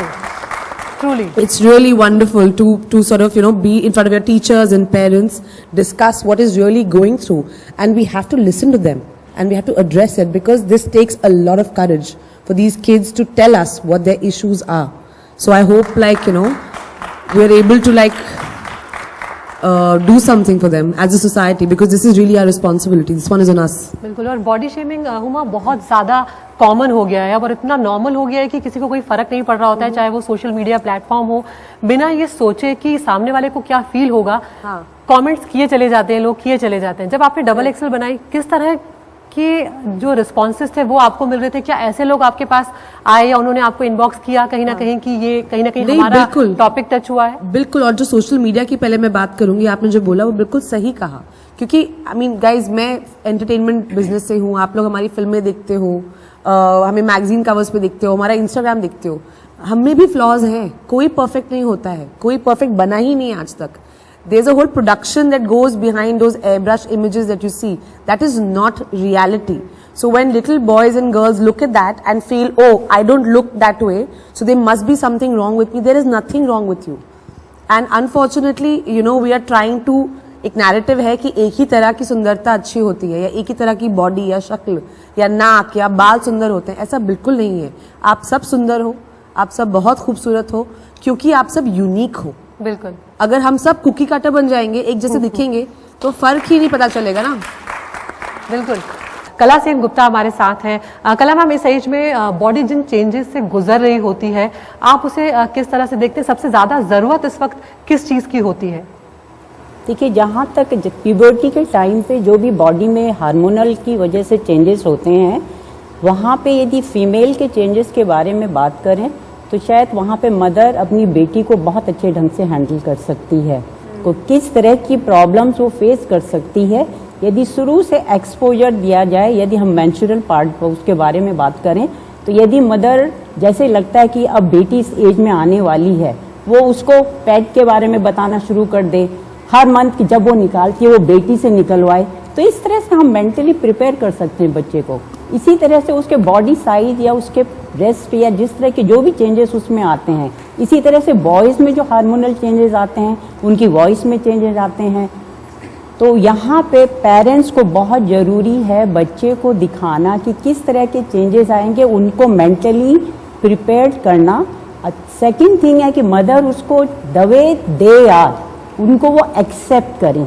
truly, it's really wonderful to sort of be in front of your teachers and parents, discuss what is really going through, and we have to listen to them and we have to address it, because this takes a lot of courage for these kids to tell us what their issues are. So I hope we're able to do something for them as a society, because this is really our responsibility. This one is on us. बिल्कुल. और body shaming Huma बहुत ज़्यादा common हो गया है, और इतना normal हो गया है कि किसी को कोई फर्क नहीं पड़ रहा होता है, चाहे वो सोशल मीडिया प्लेटफॉर्म हो, बिना ये सोचे कि सामने वाले को क्या फील होगा, कमेंट्स किए चले जाते हैं लोग, किए चले जाते हैं. जब आपने XXL बनाई, किस तरह कि जो रिस्पॉन्सेस थे वो आपको मिल रहे थे? क्या ऐसे लोग आपके पास आए या उन्होंने आपको इनबॉक्स किया कहीं ना कहीं कि ये कहीं ना कहीं हमारा टॉपिक टच हुआ है? बिल्कुल. और जो सोशल मीडिया की पहले मैं बात करूंगी, आपने जो बोला वो बिल्कुल सही कहा, क्योंकि गाइज मैं एंटरटेनमेंट बिजनेस से हूँ, आप लोग हमारी फिल्में देखते हो, हमें मैगजीन कवर्स पे देखते हो, हमारा इंस्टाग्राम देखते हो, हम में भी फ्लॉज हैं, कोई परफेक्ट नहीं होता है, कोई परफेक्ट बना ही नहीं आज तक. There's a whole production that goes behind those airbrush images that you see. That is not reality. So when little boys and girls look at that and feel, oh, I don't look that way, so there must be something wrong with me. There is nothing wrong with you. And unfortunately, we are trying to, एक narrative है कि एक ही तरह की सुंदरता अच्छी होती है, या एक ही तरह की body या शक्ल या नाक या बाल सुंदर होते हैं. ऐसा बिल्कुल नहीं है. आप सब सुंदर हो, आप सब बहुत खूबसूरत हो, क्योंकि आप सब यूनिक हो. बिल्कुल. अगर हम सब कुकी काटर बन जाएंगे, एक जैसे दिखेंगे, तो फर्क ही नहीं पता चलेगा ना. बिल्कुल. कला सेन गुप्ता हमारे साथ हैं. कला मैम, इस एज में बॉडी जिन चेंजेस से गुजर रही होती है, आप उसे किस तरह से देखते हैं? सबसे ज्यादा जरूरत इस वक्त किस चीज की होती है? देखिए, जहाँ तक प्यूबर्टी के टाइम पे जो भी बॉडी में हार्मोनल की वजह से चेंजेस होते हैं, वहाँ पे यदि फीमेल के चेंजेस के बारे में बात करें तो शायद वहाँ पे मदर अपनी बेटी को बहुत अच्छे ढंग से हैंडल कर सकती है. को किस तरह की प्रॉब्लम्स वो फेस कर सकती है, यदि शुरू से एक्सपोजर दिया जाए, यदि हम मेंस्ट्रुअल पार्ट उसके बारे में बात करें, तो यदि मदर जैसे लगता है कि अब बेटी इस एज में आने वाली है, वो उसको पैड के बारे में बताना शुरू कर दे, हर मंथ जब वो निकालती है वो बेटी से निकलवाए, तो इस तरह से हम मेंटली प्रिपेयर कर सकते हैं बच्चे को। इसी तरह से उसके बॉडी साइज या उसके ब्रेस्ट या जिस तरह के जो भी चेंजेस उसमें आते हैं, इसी तरह से बॉयज़ में जो हार्मोनल चेंजेस आते हैं, उनकी वॉइस में चेंजेस आते हैं। तो यहाँ पे पेरेंट्स को बहुत ज़रूरी है बच्चे को दिखाना कि किस तरह के चेंजेस आएंगे, उनको मेंटली प्रिपेयर्ड करना। सेकंड थिंग है कि मदर उसको द वे दे आर, उनको वो एक्सेप्ट करें।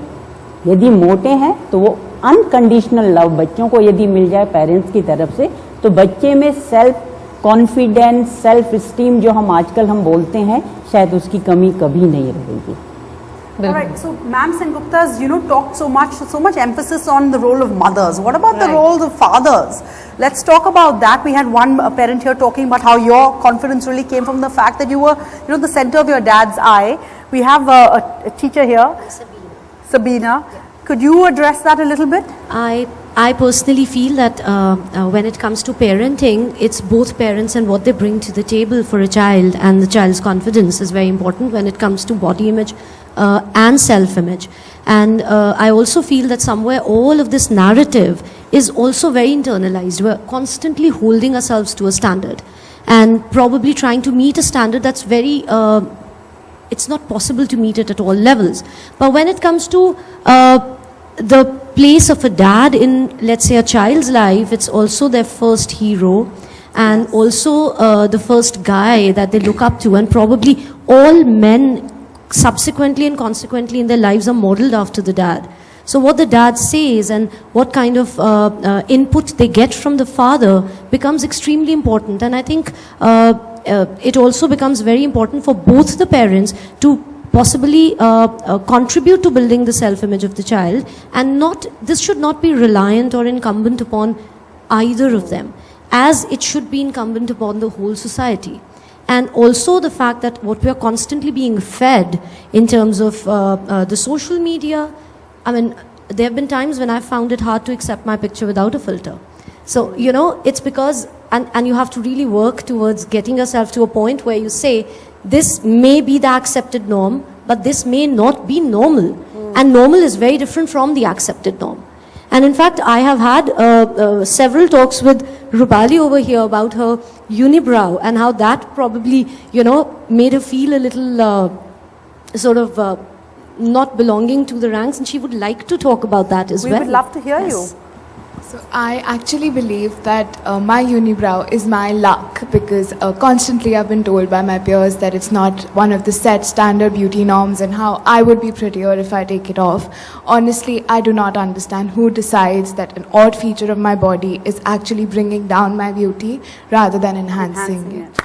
यदि मोटे हैं तो वो अनकंडीशनल लव बच्चों को यदि मिल जाए पेरेंट्स की तरफ से, तो बच्चे में सेल्फ कॉन्फिडेंस, सेल्फ स्टीम जो हम आजकल हम बोलते हैं, शायद उसकी कमी कभी नहीं रहेगी। All right, so ma'am Sengupta's, talked so much emphasis on the role of mothers. What about the roles of fathers? Let's talk about that. We had one parent here talking about how your confidence really came from the fact that you were, the center of your dad's eye. We have a teacher here, Sabina. Could you address that a little bit? I personally feel that when it comes to parenting, it's both parents and what they bring to the table for a child, and the child's confidence is very important when it comes to body image and self-image. And I also feel that somewhere all of this narrative is also very internalized. We're constantly holding ourselves to a standard and probably trying to meet a standard that's very, it's not possible to meet it at all levels. But when it comes to the place of a dad in, let's say, a child's life, it's also their first hero and also the first guy that they look up to, and probably all men subsequently and consequently in their lives are modeled after the dad. So what the dad says and what kind of input they get from the father becomes extremely important. And I think it also becomes very important for both the parents to possibly contribute to building the self-image of the child, and this should not be reliant or incumbent upon either of them, as it should be incumbent upon the whole society. And also the fact that what we are constantly being fed in terms of the social media, I mean, there have been times when I found it hard to accept my picture without a filter. So, it's because, and you have to really work towards getting yourself to a point where you say, this may be the accepted norm, but this may not be normal. And normal is very different from the accepted norm. And in fact, I have had several talks with Rupali over here about her unibrow and how that probably, made her feel a little sort of not belonging to the ranks, and she would like to talk about that as well. We would love to hear you. So I actually believe that my unibrow is my luck, because constantly I've been told by my peers that it's not one of the set standard beauty norms and how I would be prettier if I take it off. Honestly, I do not understand who decides that an odd feature of my body is actually bringing down my beauty rather than enhancing it.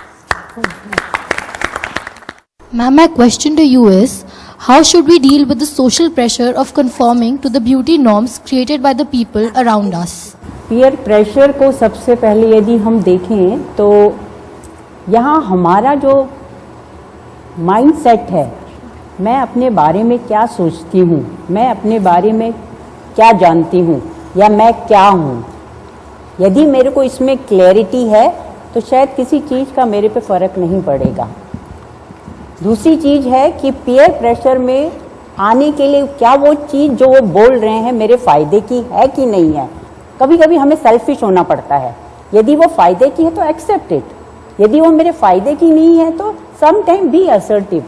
Ma'am, my question to you is, how should we deal with the social pressure of conforming to the beauty norms created by the people around us? Peer pressure को सबसे पहले यदि हम देखें तो यहाँ हमारा जो माइंडसेट है, मैं अपने बारे में क्या सोचती हूँ, मैं अपने बारे में क्या जानती हूँ, या मैं क्या हूँ, यदि मेरे को इसमें क्लैरिटी है तो शायद किसी चीज़ का मेरे पे फ़र्क नहीं पड़ेगा। दूसरी चीज़ है कि पीयर प्रेशर में आने के लिए क्या वो चीज़ जो वो बोल रहे हैं मेरे फ़ायदे की है कि नहीं है। कभी कभी हमें सेल्फिश होना पड़ता है, यदि वो फ़ायदे की है तो एक्सेप्ट इट, यदि वो मेरे फ़ायदे की नहीं है तो some time be assertive,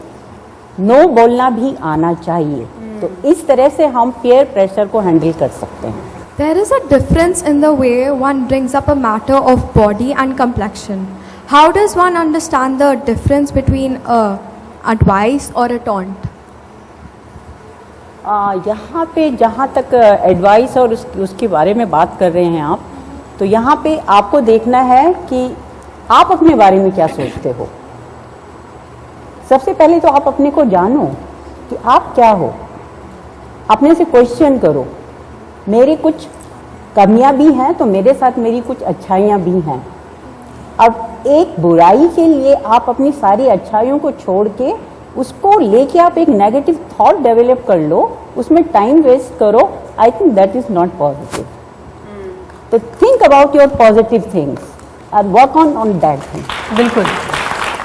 no बोलना भी आना चाहिए। तो इस तरह से हम पीयर प्रेशर को हैंडल कर सकते हैं। There is a difference in the way one brings up a matter of body and complexion. How does one understand the difference between advice or a taunt? यहाँ पे जहाँ तक एडवाइस और उसके बारे में बात कर रहे हैं आप, तो यहाँ पे आपको देखना है कि आप अपने बारे में क्या सोचते हो। सबसे पहले तो आप अपने को जानो कि आप क्या हो, अपने से क्वेश्चन करो। मेरी कुछ कमियां भी हैं तो मेरे साथ मेरी कुछ अच्छाइयां भी हैं। अब एक बुराई के लिए आप अपनी सारी अच्छाइयों को छोड़ के उसको लेके आप एक नेगेटिव थॉट डेवलप कर लो, उसमें टाइम वेस्ट करो, I think that is not positive. So think about your positive things and work on that thing. बिल्कुल,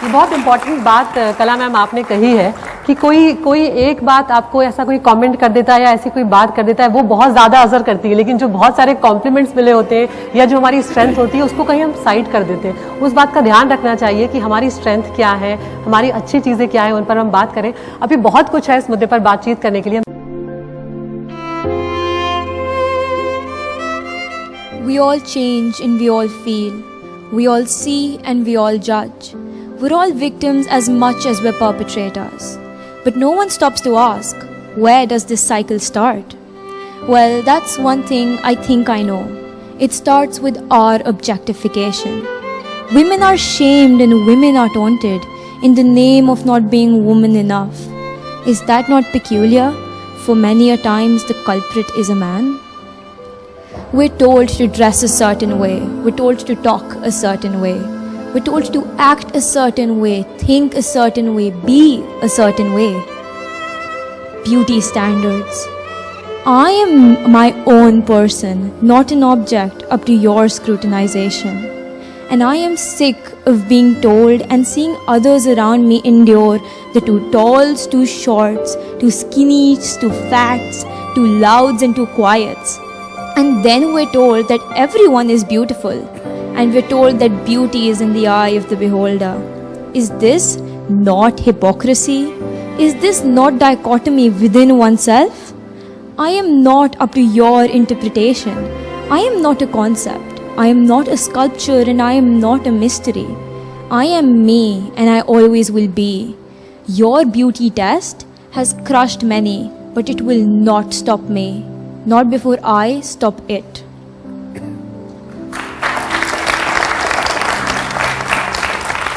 ये बहुत इम्पोर्टेंट बात कला मैम आपने कही है कि कोई एक बात आपको ऐसा कोई कमेंट कर देता है या ऐसी कोई बात कर देता है, वो बहुत ज़्यादा असर करती है, लेकिन जो बहुत सारे कॉम्प्लीमेंट्स मिले होते हैं या जो हमारी स्ट्रेंथ होती है उसको कहीं हम साइड कर देते हैं. उस बात का ध्यान रखना चाहिए कि हमारी स्ट्रेंथ क्या है, हमारी अच्छी चीज़ें क्या है, उन पर हम बात करें. अभी बहुत कुछ है इस मुद्दे पर बातचीत करने के लिए. We all change and we all feel. We all see and we all judge. We're all victims as much as we're perpetrators. But no one stops to ask, where does this cycle start? Well, that's one thing I think I know. It starts with our objectification. Women are shamed and women are taunted in the name of not being woman enough. Is that not peculiar? For many a times the culprit is a man. We're told to dress a certain way. We're told to talk a certain way. We're told to act a certain way, think a certain way, be a certain way. Beauty standards. I am my own person, not an object up to your scrutinization. And I am sick of being told and seeing others around me endure the too talls, too shorts, too skinnies, too fats, too louds and too quiets. And then we're told that everyone is beautiful, and we're told that beauty is in the eye of the beholder. Is this not hypocrisy? Is this not dichotomy within oneself? I am not up to your interpretation. I am not a concept. I am not a sculpture, and I am not a mystery. I am me, and I always will be. Your beauty test has crushed many, but it will not stop me. Not before I stop it.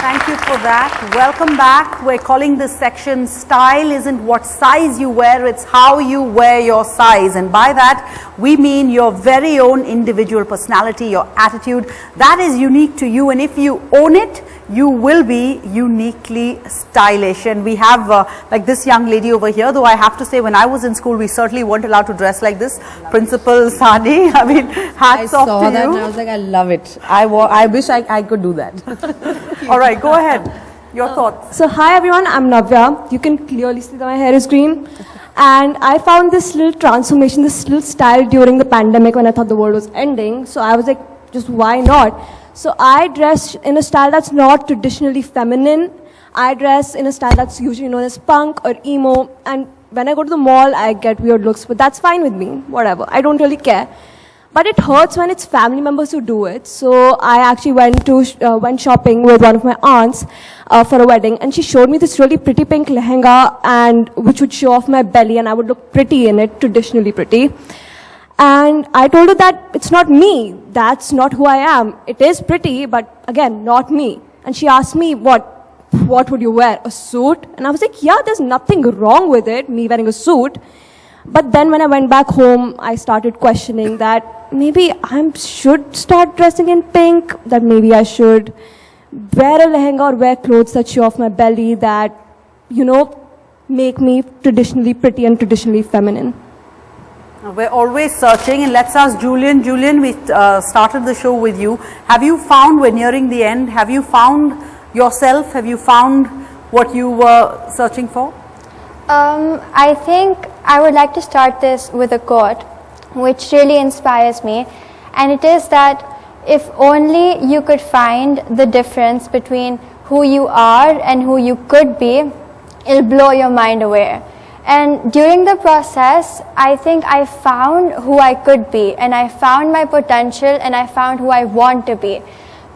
Thank you for that. Welcome back. We're calling this section Style Isn't What Size You Wear, It's How You Wear Your Size. And by that, we mean your very own individual personality, your attitude. That is unique to you, and if you own it, you will be uniquely stylish. And we have like this young lady over here, though I have to say when I was in school we certainly weren't allowed to dress like this. Principal Sadi, I mean, hats off to you. I saw that and I was like, I love it. I wish I could do that. All right, go ahead. Your thoughts. So hi everyone, I'm Navya. You can clearly see that my hair is green. And I found this little transformation, this little style during the pandemic when I thought the world was ending. So I was like, just why not? So I dress in a style that's not traditionally feminine. I dress in a style that's usually known as punk or emo. And when I go to the mall, I get weird looks, but that's fine with me, whatever. I don't really care. But it hurts when it's family members who do it. So I actually went shopping with one of my aunts for a wedding, and she showed me this really pretty pink lehenga, and which would show off my belly, and I would look pretty in it, traditionally pretty. And I told her that it's not me. That's not who I am. It is pretty, but again, not me. And she asked me, what would you wear? A suit? And I was like, yeah, there's nothing wrong with it, me wearing a suit. But then when I went back home, I started questioning that maybe I should start dressing in pink, that maybe I should wear a lehenga or wear clothes that show off my belly, that, you know, make me traditionally pretty and traditionally feminine. We're always searching, and let's ask Julian. Julian, we started the show with you. Have you found, we're nearing the end, have you found yourself? Have you found what you were searching for? I think I would like to start this with a quote which really inspires me, and it is that if only you could find the difference between who you are and who you could be, it'll blow your mind away. And during the process, I think I found who I could be, and I found my potential, and I found who I want to be.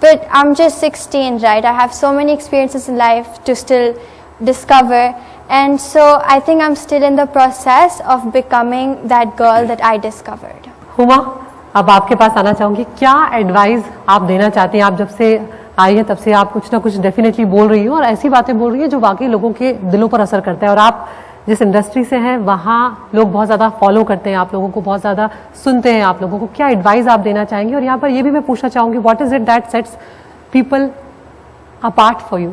But I'm just 16, right? I have so many experiences in life to still discover, and so I think I'm still in the process of becoming that girl that I discovered. Huma, अब आपके पास आना चाहूँगी. क्या advice आप देना चाहती हैं? आप जब से आई है तब से आप कुछ ना कुछ डेफिनेटली बोल रही हो, और ऐसी बातें बोल रही है जो वाकई लोगों के दिलों पर असर करता है. और आप जिस इंडस्ट्री से हैं वहाँ लोग बहुत ज़्यादा फॉलो करते हैं आप लोगों को, बहुत ज़्यादा सुनते हैं आप लोगों को. क्या एडवाइस आप देना चाहेंगे? और यहाँ पर ये भी मैं पूछना चाहूँगी, what is it that sets people apart for you?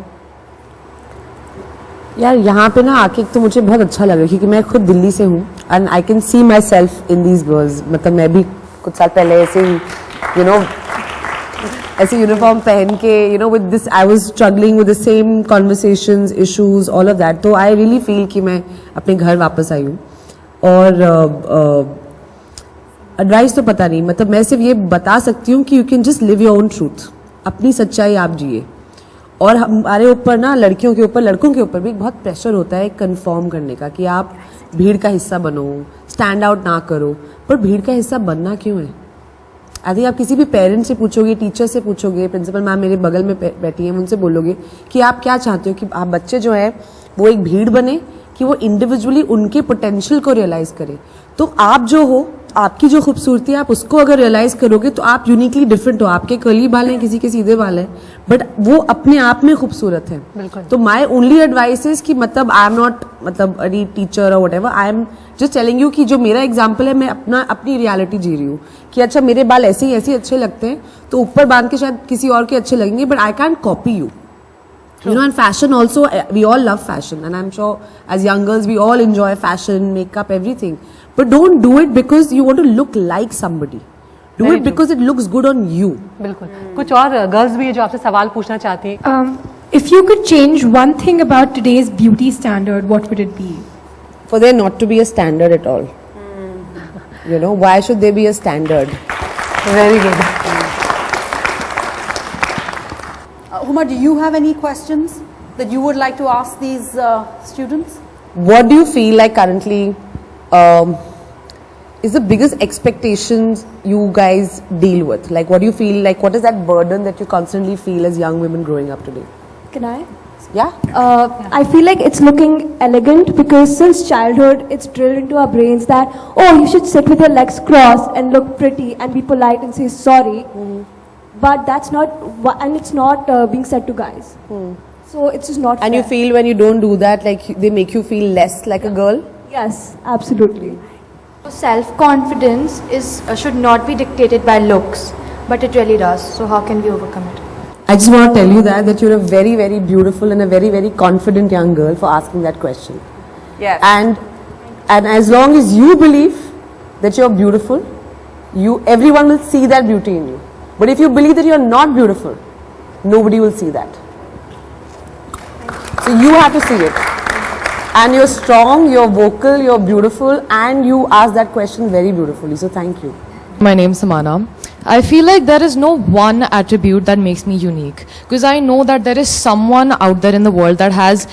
यार यहाँ पे ना आके तो मुझे बहुत अच्छा लगा, क्योंकि मैं खुद दिल्ली से हूँ and I can see my self in these girls. मतलब मैं भी कुछ साल पहले ऐसे ही ऐसे यूनिफॉर्म पहन के with this I was struggling with the same conversations, issues, all of that. तो आई रियली फील कि मैं अपने घर वापस आई हूँ. और एडवाइस तो पता नहीं, मतलब मैं सिर्फ ये बता सकती हूँ कि you can just live your own truth. अपनी सच्चाई आप जिए. और हमारे ऊपर ना, लड़कियों के ऊपर, लड़कों के ऊपर भी बहुत प्रेशर होता है कन्फर्म करने का कि आप भीड़ का हिस्सा बनो, स्टैंड आउट ना करो. पर भीड़ का हिस्सा बनना क्यों है? आई थिंक आप किसी भी पेरेंट से पूछोगे, टीचर से पूछोगे, प्रिंसिपल मैम मेरे बगल में बैठी हैं, उनसे बोलोगे कि आप क्या चाहते हो कि आप बच्चे जो है वो एक भीड़ बने, कि वो इंडिविजुअली उनके पोटेंशियल को रियलाइज करें. तो आप जो हो, आपकी जो खूबसूरती है, आप उसको अगर रियलाइज करोगे तो आप यूनिकली डिफरेंट हो. आपके कर्ली बाल हैं, किसी के सीधे बाल हैं, बट वो अपने आप में खूबसूरत है. तो माई ओनली एडवाइस इज कि मतलब आई एम नॉट मतलब एनी टीचर और what ever, I am just telling you कि जो मेरा एग्जाम्पल है, मैं अपनी रियलिटी जी रही हूँ कि अच्छा मेरे बाल ऐसे ही अच्छे लगते हैं, तो ऊपर बांध के शायद किसी और के अच्छे लगेंगे, but I can't copy you. And fashion also, we all love fashion, and I'm sure as young girls we all enjoy fashion, makeup, everything. But don't do it because you want to look like somebody. Do it because it looks good on you. बिल्कुल. कुछ और girls भी है जो आपसे सवाल पूछना चाहती हैं. If you could change one thing about today's beauty standard, what would it be? For there not to be a standard at all. Why should there be a standard? Very good. Huma, do you have any questions that you would like to ask these students? What do you feel like currently is the biggest expectations you guys deal with? Like, what do you feel like? What is that burden that you constantly feel as young women growing up today? Can I? Yeah. I feel like it's looking elegant because since childhood it's drilled into our brains that, oh, you should sit with your legs crossed and look pretty and be polite and say sorry. But that's not, and it's not being said to guys. So it's just not And fair. you feel when you don't do that, like they make you feel less like a girl? Yes, absolutely. Self-confidence should not be dictated by looks, but it really does. So how can we overcome it? I just want to tell you that you're a very, very beautiful and a very, very confident young girl for asking that question. Yes. And as long as you believe that you're beautiful, everyone will see that beauty in you. But if you believe that you're not beautiful, nobody will see that. So you have to see it. And you're strong, you're vocal, you're beautiful, and you ask that question very beautifully. So thank you. My name is Samana. I feel like there is no one attribute that makes me unique, because I know that there is someone out there in the world that has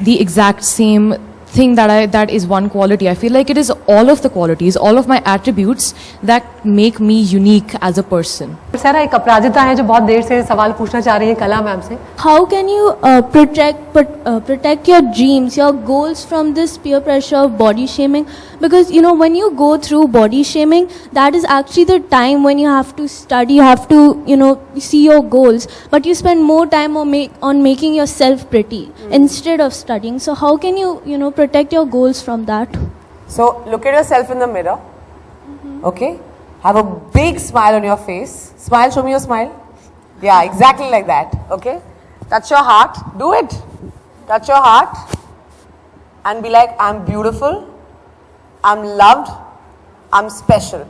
the exact same thing that is one quality. I feel like it is all of the qualities, all of my attributes that make me unique as a person. सारा एक अपराजिता है जो बहुत देर से सवाल पूछना चाह रही है कला मैम से. How can you protect your dreams, your goals from this peer pressure of body shaming? Because when you go through body shaming, that is actually the time when you have to study, you have to see your goals, but you spend more time on making yourself pretty instead of studying. So how can you protect your goals from that? So look at yourself in the mirror. Okay? Have a big smile on your face. Smile, show me your smile. Yeah, exactly like that. Okay? Touch your heart. Do it. Touch your heart and be like, I'm beautiful, I'm loved, I'm special.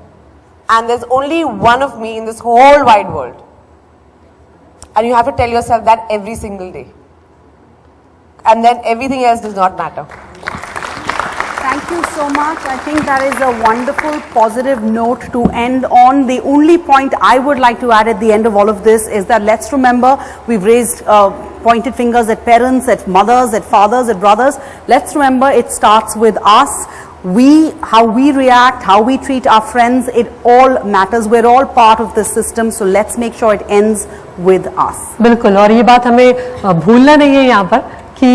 And there's only one of me in this whole wide world. And you have to tell yourself that every single day. And then everything else does not matter. Thank you so much. I think that is a wonderful positive note to end on. The only point I would like to add at the end of all of this is that let's remember we've raised pointed fingers at parents, at mothers, at fathers, at brothers. Let's remember it starts with us. How we react, how we treat our friends, it all matters. We're all part of this system, so let's make sure it ends with us. बिल्कुल. और ये बात हमें भूलना नहीं है यहाँ पर कि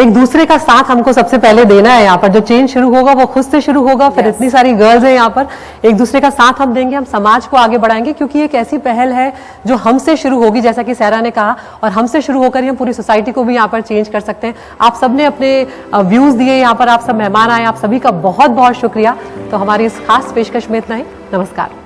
एक दूसरे का साथ हमको सबसे पहले देना है. यहाँ पर जो चेंज शुरू होगा वो खुद से शुरू होगा. फिर इतनी सारी गर्ल्स हैं यहाँ पर, एक दूसरे का साथ हम देंगे, हम समाज को आगे बढ़ाएंगे, क्योंकि एक ऐसी पहल है जो हमसे शुरू होगी, जैसा कि सहरा ने कहा, और हमसे शुरू होकर ही हम पूरी सोसाइटी को भी यहाँ पर चेंज कर सकते हैं. आप सबने अपने व्यूज दिए, यहाँ पर आप सब मेहमान आए, आप सभी का बहुत बहुत शुक्रिया. तो हमारी इस खास पेशकश में इतना ही. नमस्कार.